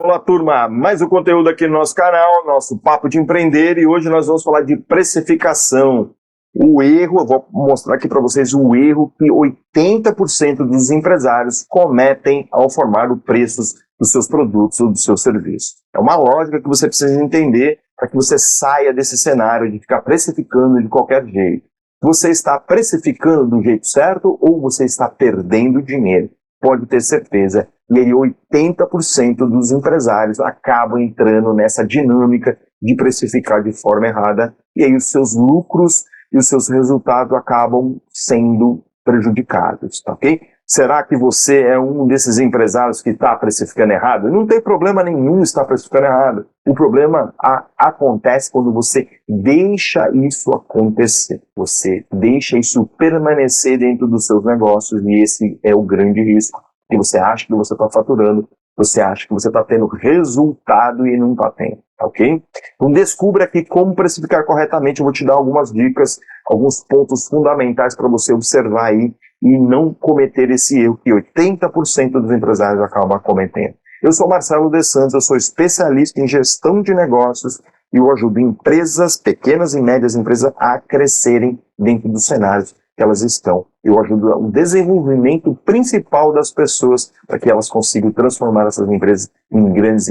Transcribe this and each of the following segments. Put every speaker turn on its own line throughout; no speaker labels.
Olá, turma! Mais um conteúdo aqui no nosso canal, nosso Papo de Empreender, e hoje nós vamos falar de precificação. O erro, eu vou mostrar aqui para vocês o erro que 80% dos empresários cometem ao formar os preços dos seus produtos ou dos seus serviços. É uma lógica que você precisa entender para que você saia desse cenário de ficar precificando de qualquer jeito. Você está precificando do jeito certo ou você está perdendo dinheiro? Pode ter certeza. E aí 80% dos empresários acabam entrando nessa dinâmica de precificar de forma errada, e aí os seus lucros e os seus resultados acabam sendo prejudicados, tá ok? Será que você é um desses empresários que está precificando errado? Não tem problema nenhum estar precificando errado. O problema acontece quando você deixa isso acontecer. Você deixa isso permanecer dentro dos seus negócios, e esse é o grande risco. Que você acha que você está faturando, você acha que você está tendo resultado e não está tendo, ok? Então descubra aqui como precificar corretamente. Eu vou te dar algumas dicas, alguns pontos fundamentais para você observar aí e não cometer esse erro que 80% dos empresários acabam cometendo. Eu sou Marcelo de Santos, eu sou especialista em gestão de negócios e eu ajudo empresas, pequenas e médias empresas, a crescerem dentro dos cenários que elas estão. Eu ajudo o desenvolvimento principal das pessoas para que elas consigam transformar essas empresas, em grandes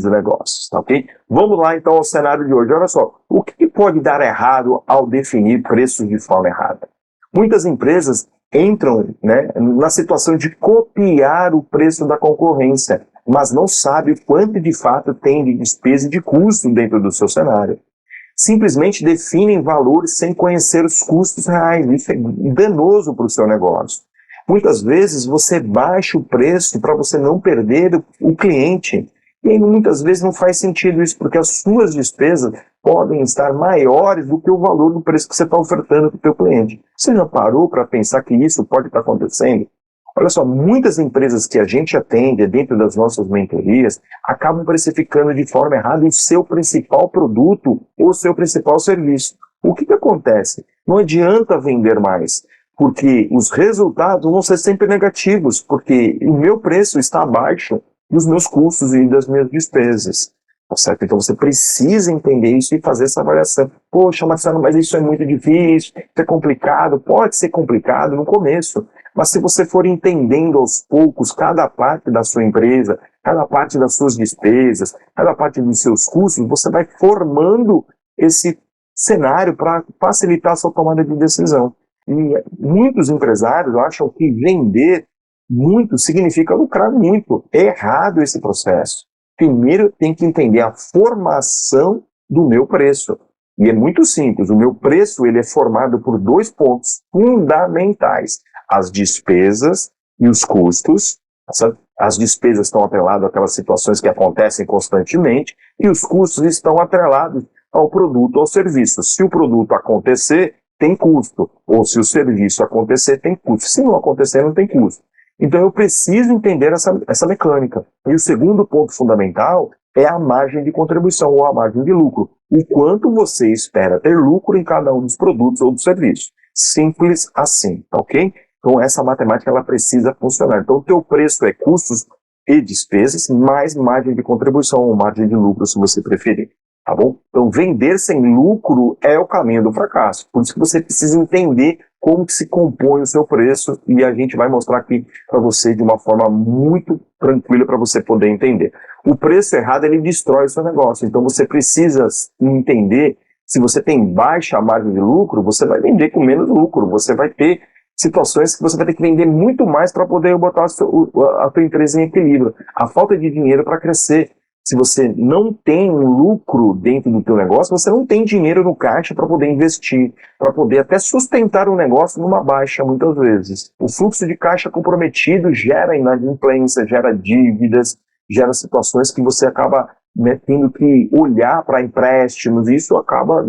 negócios, tá ok? Vamos lá então ao cenário de hoje. Olha só, o que pode dar errado ao definir preços de forma errada? Muitas empresas entram, na situação de copiar o preço da concorrência, mas não sabe o quanto de fato tem de despesa e de custo dentro do seu cenário. Simplesmente definem valores sem conhecer os custos reais. Isso é danoso para o seu negócio. Muitas vezes você baixa o preço para você não perder o cliente. E aí, muitas vezes não faz sentido isso, porque as suas despesas podem estar maiores do que o valor do preço que você está ofertando para o seu cliente. Você já parou para pensar que isso pode estar acontecendo? Olha só, muitas empresas que a gente atende dentro das nossas mentorias acabam precificando de forma errada o seu principal produto ou o seu principal serviço. O que acontece? Não adianta vender mais, porque os resultados vão ser sempre negativos, porque o meu preço está abaixo dos meus custos e das minhas despesas. Tá certo? Então você precisa entender isso e fazer essa avaliação. Poxa, Marcelo, mas isso é muito difícil, isso é complicado. Pode ser complicado no começo, mas se você for entendendo aos poucos cada parte da sua empresa, cada parte das suas despesas, cada parte dos seus custos, você vai formando esse cenário para facilitar a sua tomada de decisão. E muitos empresários acham que vender muito significa lucrar muito. É errado esse processo. Primeiro tem que entender a formação do meu preço. E é muito simples. O meu preço ele é formado por dois pontos fundamentais: as despesas e os custos. As despesas estão atreladas àquelas situações que acontecem constantemente e os custos estão atrelados ao produto ou ao serviço. Se o produto acontecer, tem custo. Ou se o serviço acontecer, tem custo. Se não acontecer, não tem custo. Então eu preciso entender essa mecânica. E o segundo ponto fundamental é a margem de contribuição ou a margem de lucro. O quanto você espera ter lucro em cada um dos produtos ou dos serviços. Simples assim, tá ok? Então essa matemática ela precisa funcionar. Então o teu preço é custos e despesas mais margem de contribuição ou margem de lucro, se você preferir. Tá bom? Então vender sem lucro é o caminho do fracasso. Por isso que você precisa entender como que se compõe o seu preço, e a gente vai mostrar aqui para você de uma forma muito tranquila para você poder entender. O preço errado ele destrói o seu negócio, então você precisa entender, se você tem baixa margem de lucro, você vai vender com menos lucro, você vai ter situações que você vai ter que vender muito mais para poder botar a sua empresa em equilíbrio. A falta de dinheiro para crescer. Se você não tem um lucro dentro do teu negócio, você não tem dinheiro no caixa para poder investir, para poder até sustentar o negócio numa baixa, muitas vezes. O fluxo de caixa comprometido gera inadimplência, gera dívidas, gera situações que você acaba tendo que olhar para empréstimos, e isso acaba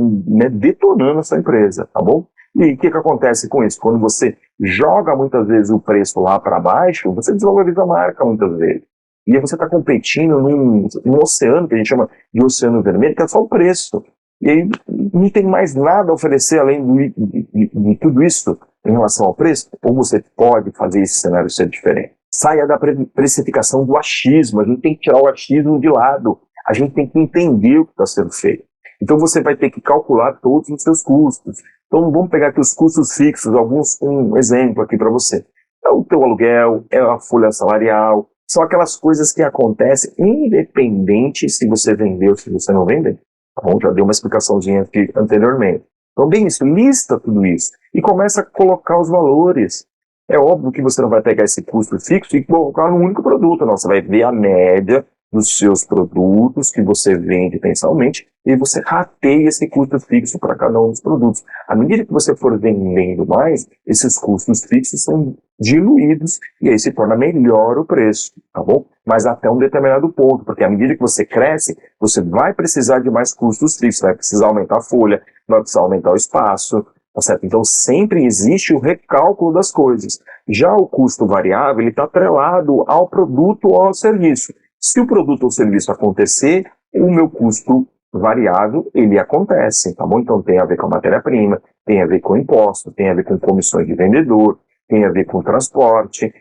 detonando a sua empresa, tá bom? E o que acontece com isso? Quando você joga muitas vezes o preço lá para baixo, você desvaloriza a marca muitas vezes. E aí você está competindo num oceano, que a gente chama de oceano vermelho, que é só o preço. E aí não tem mais nada a oferecer além de tudo isso em relação ao preço. Ou você pode fazer esse cenário ser diferente. Saia da precificação do achismo. A gente tem que tirar o achismo de lado. A gente tem que entender o que está sendo feito. Então você vai ter que calcular todos os seus custos. Então vamos pegar aqui os custos fixos, um exemplo aqui para você. É o teu aluguel, é a folha salarial, são aquelas coisas que acontecem independente se você vendeu ou se você não vender. Tá bom? Já dei uma explicaçãozinha aqui anteriormente. Então, bem isso, lista tudo isso e começa a colocar os valores. É óbvio que você não vai pegar esse custo fixo e colocar num único produto, não. Você vai ver a média dos seus produtos que você vende mensalmente e você rateia esse custo fixo para cada um dos produtos. À medida que você for vendendo mais, esses custos fixos são diluídos e aí se torna melhor o preço, tá bom? Mas até um determinado ponto, porque à medida que você cresce, você vai precisar de mais custos fixos, vai precisar aumentar a folha, vai precisar aumentar o espaço, tá certo? Então sempre existe o recálculo das coisas. Já o custo variável, ele está atrelado ao produto ou ao serviço. Se o produto ou serviço acontecer, o meu custo variável, ele acontece, tá bom? Então tem a ver com a matéria-prima, tem a ver com imposto, tem a ver com comissões de vendedor, tem a ver com transporte,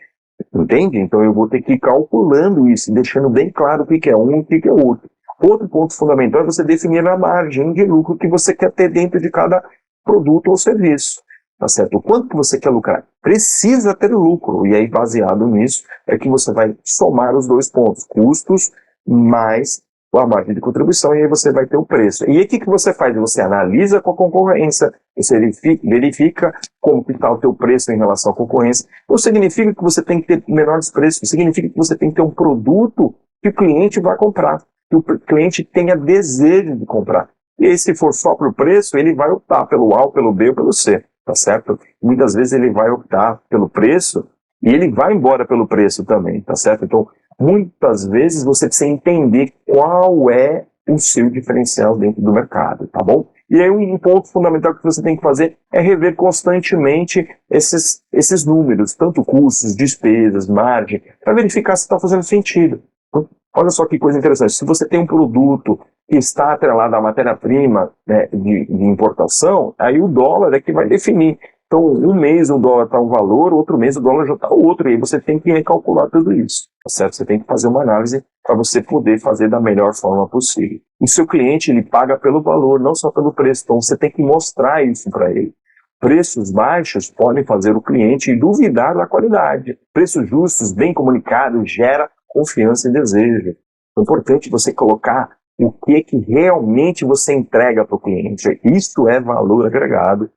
entende? Então eu vou ter que ir calculando isso, deixando bem claro o que é um e o que é outro. Outro ponto fundamental é você definir a margem de lucro que você quer ter dentro de cada produto ou serviço. Tá certo? O quanto que você quer lucrar? Precisa ter lucro. E aí, baseado nisso, é que você vai somar os dois pontos. Custos mais a margem de contribuição, e aí você vai ter o preço. E aí, o que você faz? Você analisa com a concorrência, você verifica como que está o teu preço em relação à concorrência. Não significa que você tem que ter menores preços, significa que você tem que ter um produto que o cliente vai comprar, que o cliente tenha desejo de comprar. E aí, se for só para o preço, ele vai optar pelo A, pelo B ou pelo C. Tá certo? Muitas vezes ele vai optar pelo preço e ele vai embora pelo preço também, tá certo? Então, muitas vezes você precisa entender qual é o seu diferencial dentro do mercado, tá bom? E aí um ponto fundamental que você tem que fazer é rever constantemente esses números, tanto custos, despesas, margem, para verificar se está fazendo sentido. Olha só que coisa interessante, se você tem um produto que está atrelado à matéria-prima, né, de importação, aí o dólar é que vai definir. Então, um mês o dólar está um valor, outro mês o dólar já está outro, e aí você tem que recalcular tudo isso, tá certo? Você tem que fazer uma análise para você poder fazer da melhor forma possível. O seu cliente, ele paga pelo valor, não só pelo preço, então você tem que mostrar isso para ele. Preços baixos podem fazer o cliente duvidar da qualidade. Preços justos, bem comunicados, gera confiança e desejo. É importante você colocar o que realmente você entrega para o cliente. Isso é valor agregado.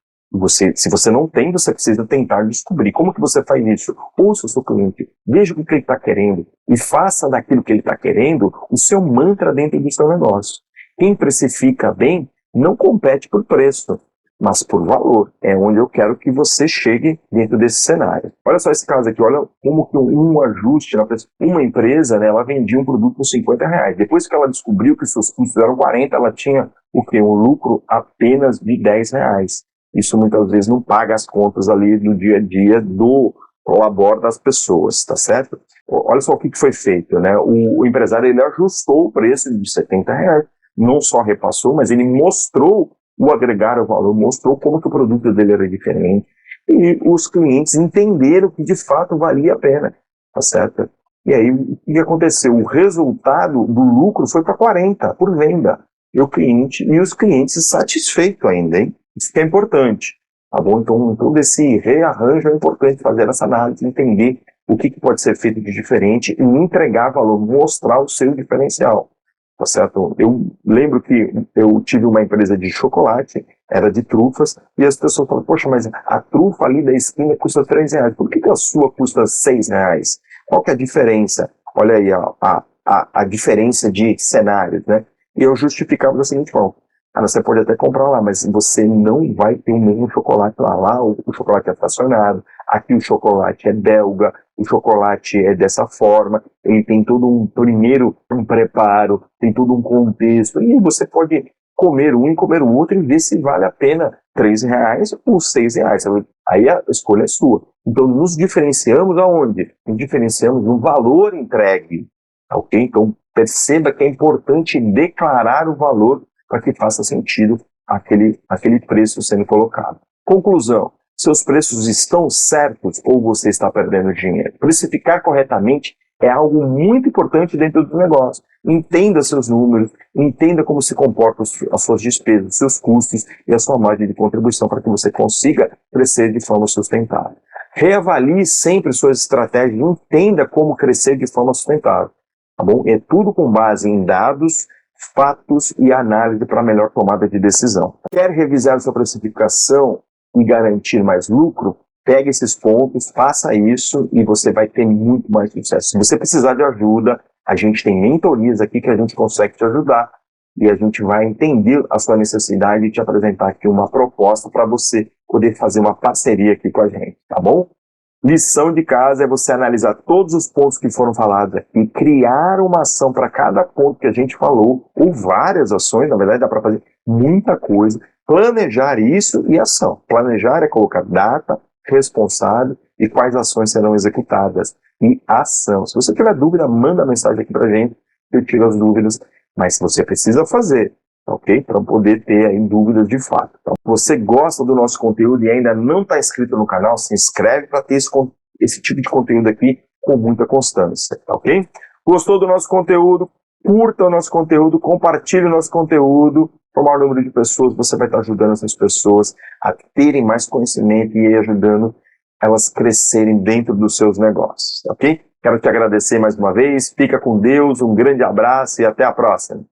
Se você não tem, você precisa tentar descobrir. Como que você faz isso? Ouça o seu cliente, veja o que ele está querendo e faça daquilo que ele está querendo o seu mantra dentro do seu negócio. Quem precifica bem não compete por preço, mas por valor. É onde eu quero que você chegue dentro desse cenário. Olha só esse caso aqui, olha como que um ajuste, uma empresa, né, ela vendia um produto por R$50. Depois que ela descobriu que seus custos eram 40, ela tinha o quê? Um lucro apenas de R$10. Isso muitas vezes não paga as contas ali do dia a dia do labor das pessoas, tá certo? Olha só o que foi feito, né? O empresário, ele ajustou o preço de R$70, não só repassou, mas ele mostrou o agregar o valor, mostrou como que o produto dele era diferente, e os clientes entenderam que de fato valia a pena, tá certo? E aí, o que aconteceu? O resultado do lucro foi para 40 por venda, e os clientes satisfeitos ainda, hein? Isso que é importante, tá bom? Então, todo esse rearranjo é importante fazer essa análise, entender o que pode ser feito de diferente e entregar valor, mostrar o seu diferencial. Tá certo? Eu lembro que eu tive uma empresa de chocolate, era de trufas, e as pessoas falam, poxa, mas a trufa ali da esquina custa R$3, por que a sua custa R$6? Qual que é a diferença? Olha aí a diferença de cenários, né? E eu justificava da seguinte forma, cara, você pode até comprar lá, mas você não vai ter o mesmo chocolate lá. Lá o chocolate é fracionado, aqui o chocolate é belga, o chocolate é dessa forma, ele tem todo um preparo, tem todo um contexto, e você pode comer um e comer o outro e ver se vale a pena R$3 ou R$6. Aí a escolha é sua. Então nos diferenciamos aonde? Nos diferenciamos no valor entregue, ok? Então perceba que é importante declarar o valor para que faça sentido aquele preço sendo colocado. Conclusão, Seus preços estão certos ou você está perdendo dinheiro? Precificar corretamente é algo muito importante dentro do negócio. Entenda seus números, entenda como se comportam as suas despesas, seus custos e a sua margem de contribuição para que você consiga crescer de forma sustentável. Reavalie sempre suas estratégias, entenda como crescer de forma sustentável. Tá bom? É tudo com base em dados, fatos e análise para melhor tomada de decisão. Quer revisar sua precificação e garantir mais lucro? Pegue esses pontos, faça isso e você vai ter muito mais sucesso. Se você precisar de ajuda, a gente tem mentorias aqui que a gente consegue te ajudar e a gente vai entender a sua necessidade e te apresentar aqui uma proposta para você poder fazer uma parceria aqui com a gente, tá bom? Lição de casa é você analisar todos os pontos que foram falados aqui, criar uma ação para cada ponto que a gente falou, ou várias ações, na verdade dá para fazer muita coisa, planejar isso e ação. Planejar é colocar data, responsável e quais ações serão executadas. E ação. Se você tiver dúvida, manda mensagem aqui pra gente, eu tiro as dúvidas, mas você precisa fazer, ok? Para poder ter aí dúvidas de fato. Então, se você gosta do nosso conteúdo e ainda não está inscrito no canal, se inscreve para ter esse tipo de conteúdo aqui com muita constância, ok? Gostou do nosso conteúdo? Curta o nosso conteúdo, compartilhe o nosso conteúdo. Para o maior número de pessoas, você vai estar ajudando essas pessoas a terem mais conhecimento e ajudando elas crescerem dentro dos seus negócios, ok? Quero te agradecer mais uma vez, fica com Deus, um grande abraço e até a próxima.